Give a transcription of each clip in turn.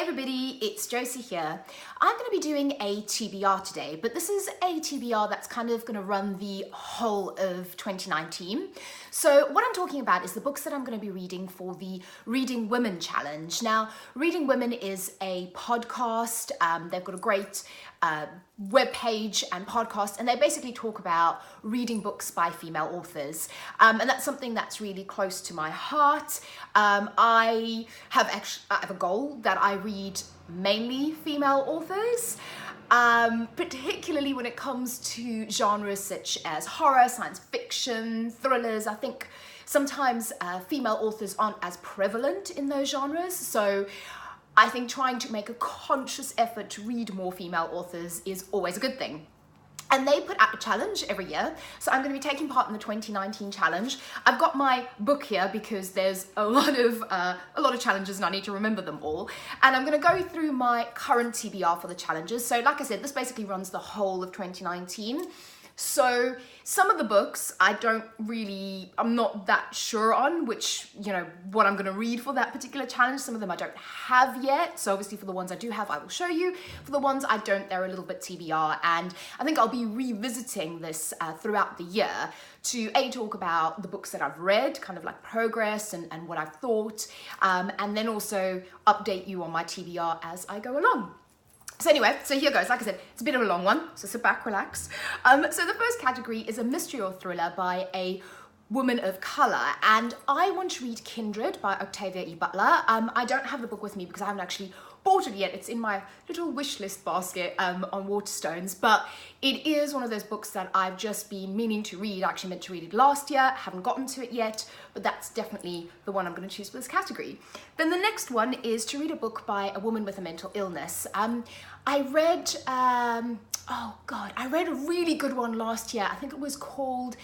everybody, it's Josie here. I'm going to be doing a TBR today, but this is a TBR that's kind of going to run the whole of 2019. So what I'm talking about is the books that I'm going to be reading for the Reading Women Challenge. Now, Reading Women is a podcast. They've got a great webpage and podcast, and they basically talk about reading books by female authors. And that's something that's really close to my heart. I have a goal that I read mainly female authors, particularly when it comes to genres such as horror, science fiction, thrillers. I think sometimes female authors aren't as prevalent in those genres, so I think trying to make a conscious effort to read more female authors is always a good thing. And they put out a challenge every year, so I'm going to be taking part in the 2019 challenge. I've got my book here because there's a lot of challenges and I need to remember them all. And I'm going to go through my current TBR for the challenges. So like I said, this basically runs the whole of 2019. So some of the books I'm not that sure on what I'm going to read for that particular challenge. Some of them I don't have yet. So obviously for the ones I do have, I will show you. For the ones I don't, they're a little bit TBR. And I think I'll be revisiting this throughout the year to talk about the books that I've read, kind of like progress and what I've thought. And then also update you on my TBR as I go along. So anyway, so here goes. Like I said, it's a bit of a long one, so sit back, relax. So the first category is a mystery or thriller by a woman of colour, and I want to read Kindred by Octavia E. Butler. I don't have the book with me because I haven't actually bought it yet. It's in my little wish list basket on Waterstones, but it is one of those books that I've just been meaning to read. I actually meant to read it last year, haven't gotten to it yet, but that's definitely the one I'm going to choose for this category. Then the next one is to read a book by a woman with a mental illness. I read a really good one last year. I think it was called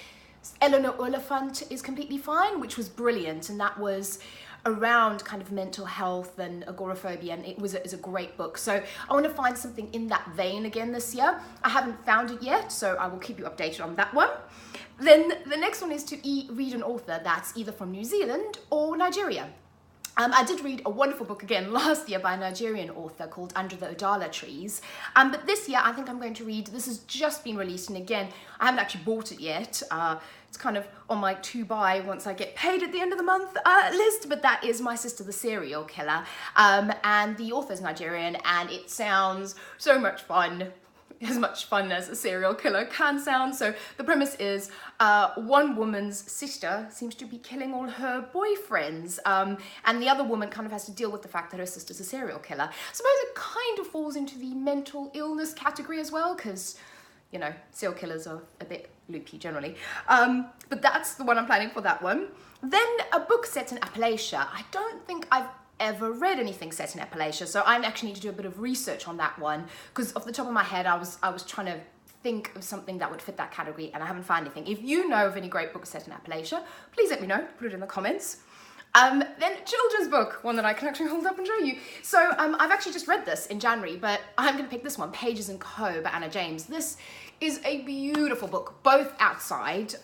Eleanor Oliphant is Completely Fine, which was brilliant, and that was around kind of mental health and agoraphobia, and it's a great book. So I want to find something in that vein again this year. I haven't found it yet, so I will keep you updated on that one. Then the next one is to read an author that's either from New Zealand or Nigeria. I did read a wonderful book again last year by a Nigerian author called Under the Odala Trees. But this year I think I'm going to read, this has just been released, and again, I haven't actually bought it yet. It's kind of on my to buy once I get paid at the end of the month list, but that is My Sister the Serial Killer. And the author's Nigerian, and it sounds so much fun. As much fun as a serial killer can sound. So the premise is one woman's sister seems to be killing all her boyfriends, and the other woman kind of has to deal with the fact that her sister's a serial killer. I suppose it kind of falls into the mental illness category as well, because serial killers are a bit loopy generally. But that's the one I'm planning for, that one. Then a book set in Appalachia. I don't think I've ever read anything set in Appalachia, so I actually need to do a bit of research on that one, because off the top of my head I was trying to think of something that would fit that category, and I haven't found anything. If you know of any great books set in Appalachia, please let me know, put it in the comments. Then children's book, one that I can actually hold up and show you. So I've actually just read this in January, but I'm going to pick this one, Pages & Co. by Anna James. This is a beautiful book, both outside.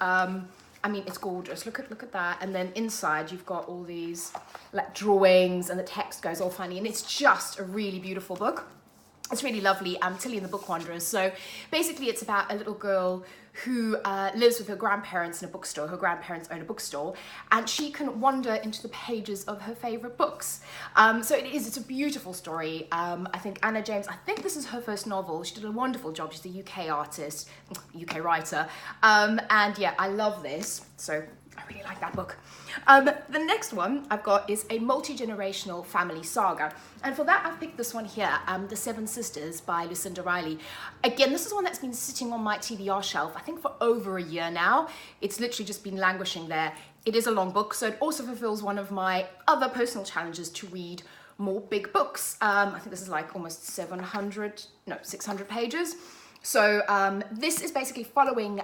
I mean, it's gorgeous. Look at that. And then inside you've got all these like drawings, and the text goes all funny, and it's just a really beautiful book. It's really lovely. Tilly and the Book Wanderers. So basically it's about a little girl who lives with her grandparents in a bookstore. Her grandparents own a bookstore, and she can wander into the pages of her favorite books. So it's a beautiful story. I think Anna James, I think this is her first novel. She did a wonderful job. She's a UK writer. And yeah, I love this. So I really like that book. The next one I've got is a multi-generational family saga. And for that, I've picked this one here, The Seven Sisters by Lucinda Riley. Again, this is one that's been sitting on my TBR shelf, I think for over a year now. It's literally just been languishing there. It is a long book, so it also fulfills one of my other personal challenges to read more big books. I think this is like almost 600 pages. So this is basically following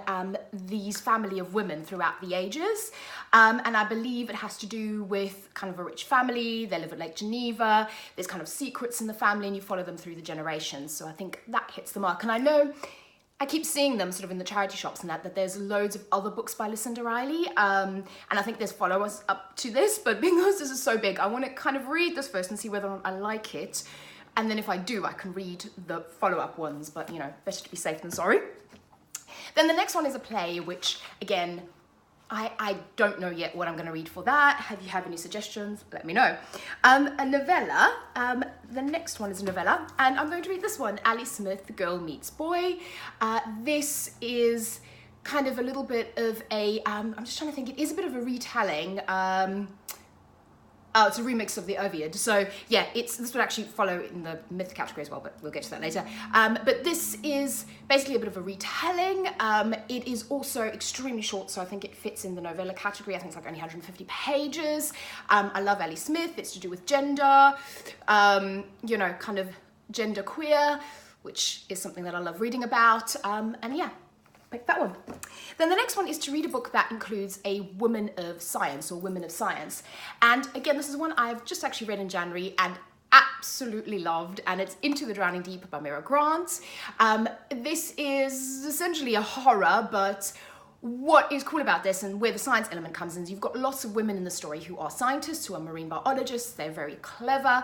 these family of women throughout the ages, and I believe it has to do with kind of a rich family. They live at Lake Geneva. There's kind of secrets in the family, and you follow them through the generations. So I think that hits the mark. And I know I keep seeing them sort of in the charity shops and that there's loads of other books by Lucinda Riley, and I think there's follow-ups up to this, but because this is so big, I want to kind of read this first and see whether or not I like it, and then if I do, I can read the follow-up ones, but you know, better to be safe than sorry. Then the next one is a play, which again, I don't know yet what I'm going to read for that. If you have any suggestions, let me know. A novella, the next one is a novella, and I'm going to read this one, Ali Smith, The Girl Meets Boy. This is kind of a little bit of a, I'm just trying to think, it is a bit of a retelling. Oh, it's a remix of the Ovid. So yeah, this would actually follow in the myth category as well, but we'll get to that later. But this is basically a bit of a retelling. It is also extremely short, so I think it fits in the novella category. I think it's like only 150 pages. I love Ali Smith. It's to do with gender, you know, kind of gender queer, which is something that I love reading about. And yeah, pick that one. Then the next one is to read a book that includes a woman of science or women of science. And again, this is one I've just actually read in January and absolutely loved, and it's Into the Drowning Deep by Mira Grant. This is essentially a horror, but what is cool about this and where the science element comes in is you've got lots of women in the story who are scientists, who are marine biologists. They're very clever.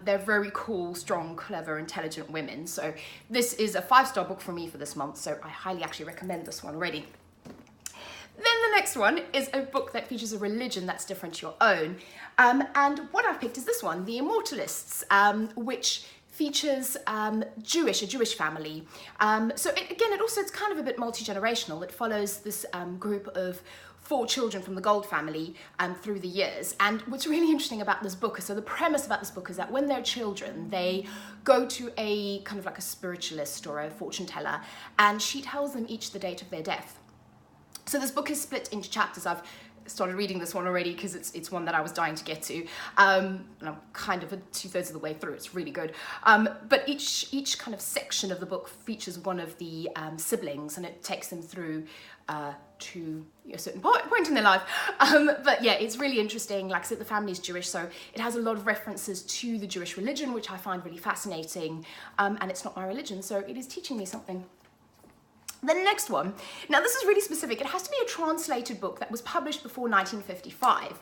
They're very cool, strong, clever, intelligent women. So this is a 5-star book for me for this month. So I highly actually recommend this one already. Then the next one is a book that features a religion that's different to your own. And what I've picked is this one, The Immortalists, which features a Jewish family. So it's kind of a bit multi-generational. It follows this group of 4 children from the Gold family through the years. And what's really interesting about this book, so the premise about this book is that when they're children, they go to a kind of like a spiritualist or a fortune teller, and she tells them each the date of their death. So this book is split into chapters. I've started reading this one already because it's one that I was dying to get to. And I'm kind of 2/3 of the way through. It's really good. But each kind of section of the book features one of the siblings, and it takes them through to a certain point in their life. But yeah, it's really interesting. Like I said, the family is Jewish, so it has a lot of references to the Jewish religion, which I find really fascinating. And it's not my religion, so it is teaching me something. The next one, now this is really specific. It has to be a translated book that was published before 1955.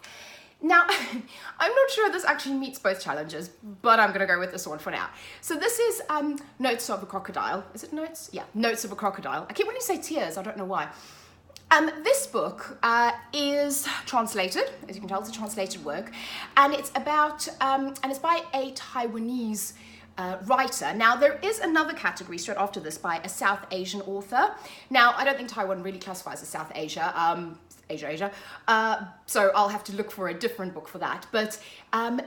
Now, I'm not sure this actually meets both challenges, but I'm gonna go with this one for now. So this is Notes of a Crocodile. Is it Notes? Yeah, Notes of a Crocodile. I keep wanting to say Tears, I don't know why. This book is translated, as you can tell, it's a translated work, and it's about, and it's by a Taiwanese writer. Now, there is another category straight after this by a South Asian author. Now, I don't think Taiwan really classifies as South Asia, so I'll have to look for a different book for that. But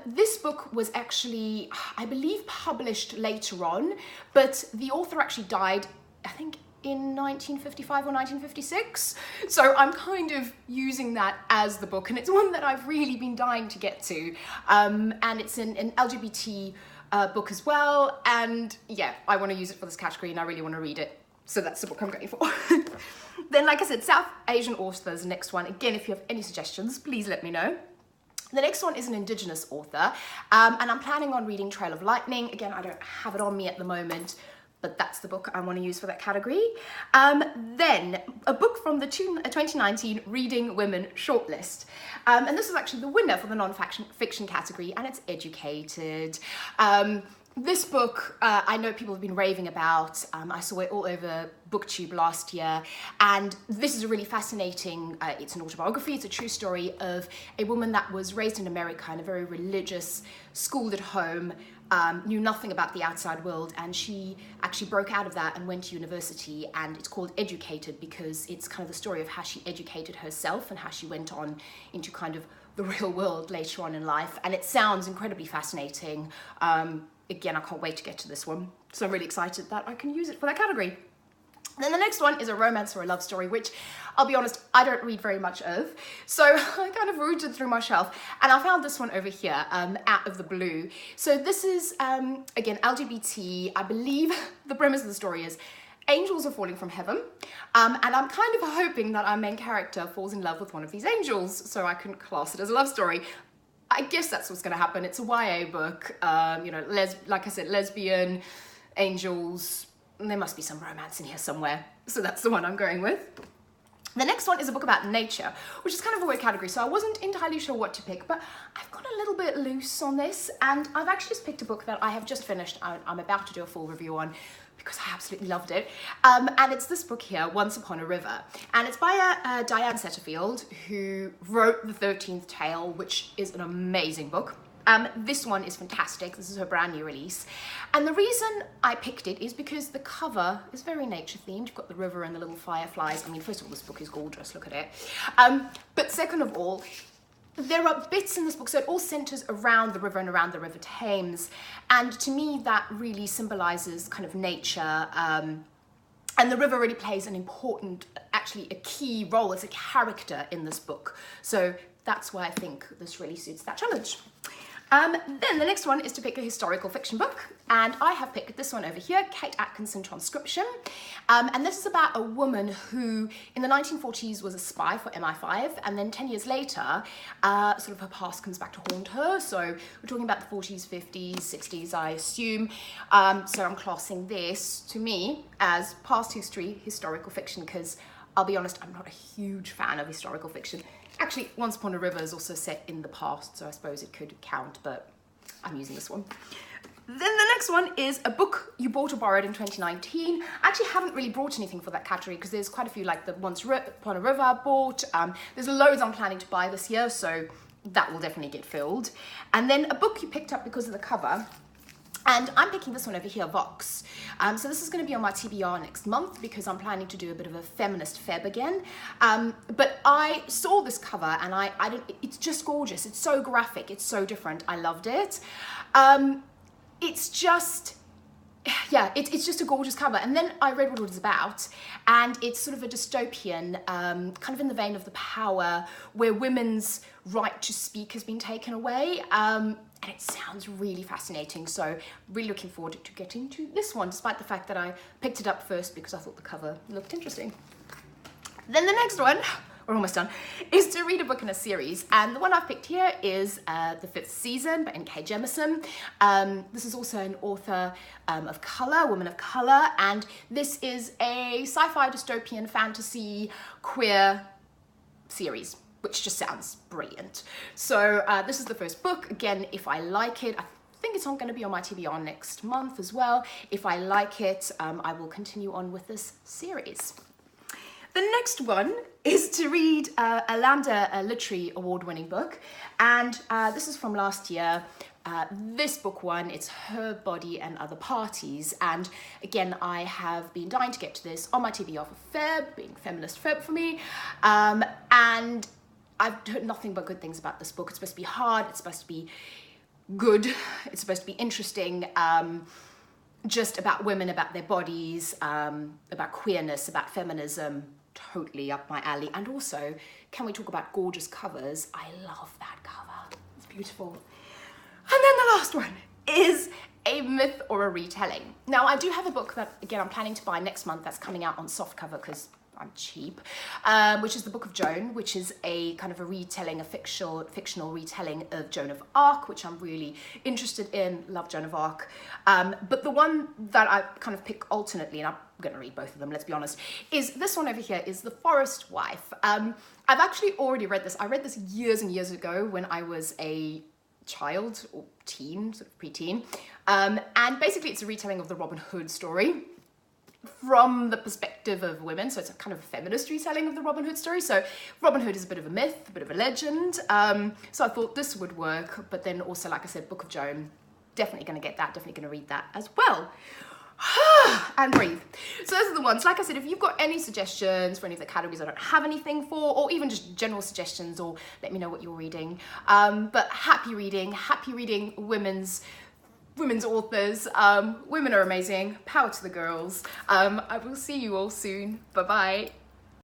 this book was actually, I believe, published later on, but the author actually died, I think, in 1955 or 1956. So I'm kind of using that as the book, and it's one that I've really been dying to get to. And it's an LGBT book as well, and yeah, I want to use it for this category and I really want to read it, so that's the book I'm going for. Then, like I said, South Asian authors, the next one. Again, if you have any suggestions, please let me know. The next one is an Indigenous author, and I'm planning on reading Trail of Lightning. Again, I don't have it on me at the moment, but that's the book I want to use for that category. Then a book from the 2019 Reading Women shortlist. And this is actually the winner for the non-fiction category, and it's Educated. This book, I know people have been raving about. I saw it all over BookTube last year, and this is a really fascinating, it's an autobiography, it's a true story of a woman that was raised in America in a very religious, schooled at home, knew nothing about the outside world, and she actually broke out of that and went to university, and it's called Educated because it's kind of the story of how she educated herself and how she went on into kind of the real world later on in life, and it sounds incredibly fascinating. Again, I can't wait to get to this one, so I'm really excited that I can use it for that category. Then the next one is a romance or a love story, which I'll be honest, I don't read very much of. So I kind of rooted through my shelf, and I found this one over here, out of the blue. So this is, again, LGBT. I believe the premise of the story is angels are falling from heaven, and I'm kind of hoping that our main character falls in love with one of these angels, so I can class it as a love story. I guess that's what's going to happen. It's a YA book, you know, like I said, lesbian, angels, there must be some romance in here somewhere. So that's the one I'm going with. The next one is a book about nature, which is kind of a weird category, so I wasn't entirely sure what to pick, but I've got a little bit loose on this, and I've actually just picked a book that I have just finished. I'm about to do a full review on because I absolutely loved it, and it's this book here, Once Upon a River, and it's by Diane Setterfield, who wrote The 13th Tale, which is an amazing book. This one is fantastic. This is her brand new release. And the reason I picked it is because the cover is very nature themed. You've got the river and the little fireflies. I mean, first of all, this book is gorgeous. Look at it. But second of all, there are bits in this book, so it all centers around the river and around the River Thames. And to me, that really symbolizes kind of nature. And the river really plays an important, actually a key role as a character in this book. So that's why I think this really suits that challenge. Then the next one is to pick a historical fiction book, and I have picked this one over here, Kate Atkinson Transcription, and this is about a woman who in the 1940s was a spy for MI5, and then 10 years later sort of her past comes back to haunt her. So we're talking about the 40s, 50s, 60s, I assume. So I'm classing this, to me, as past history historical fiction, because I'll be honest, I'm not a huge fan of historical fiction. Actually, Once Upon a River is also set in the past, so I suppose it could count, but I'm using this one. Then the next one is a book you bought or borrowed in 2019. I actually haven't really brought anything for that category because there's quite a few, like the Once Upon a River I bought. There's loads I'm planning to buy this year, so that will definitely get filled. And then a book you picked up because of the cover. And I'm picking this one over here, Vox. So this is going to be on my TBR next month because I'm planning to do a bit of a feminist feb again. But I saw this cover and it's just gorgeous. It's so graphic. It's so different. I loved it. It's just, yeah, it's just a gorgeous cover. And then I read what it was about, and it's sort of a dystopian, kind of in the vein of The Power, where women's right to speak has been taken away. And it sounds really fascinating, so really looking forward to getting to this one, despite the fact that I picked it up first because I thought the cover looked interesting. Then the next one, we're almost done, is to read a book in a series, and the one I've picked here is The Fifth Season by N.K. Jemisin. This is also an author of colour, woman of colour, and this is a sci-fi dystopian fantasy queer series, which just sounds brilliant. So this is the first book. Again, if I like it, I think it's going to be on my TBR next month as well. If I like it, I will continue on with this series. The next one is to read a Lambda Literary Award-winning book, and this is from last year. This book won, it's Her Body and Other Parties, and again, I have been dying to get to this on my TBR for Feb, being feminist Feb for me, and I've heard nothing but good things about this book. It's supposed to be hard, it's supposed to be good, it's supposed to be interesting, just about women, about their bodies, about queerness, about feminism, totally up my alley. And also, can we talk about gorgeous covers? I love that cover, it's beautiful. And then the last one is a myth or a retelling. Now, I do have a book that, again, I'm planning to buy next month that's coming out on softcover because I'm cheap, which is the Book of Joan, which is a kind of a retelling, a fictional retelling of Joan of Arc, which I'm really interested in, love Joan of Arc. But the one that I kind of pick alternately, and I'm going to read both of them, let's be honest, is this one over here, is The Forest Wife. I've actually already read this. I read this years and years ago when I was a child or teen, sort of preteen. And basically it's a retelling of the Robin Hood story from the perspective of women, so it's a kind of a feminist retelling of the Robin Hood story. So Robin Hood is a bit of a myth, a bit of a legend, so I thought this would work, but then also, like I said, Book of Joan, definitely going to get that, definitely going to read that as well. And breathe. So those are the ones. Like I said, if you've got any suggestions for any of the categories I don't have anything for, or even just general suggestions, or let me know what you're reading, but happy reading women's authors. Women are amazing. Power to the girls. I will see you all soon. Bye bye.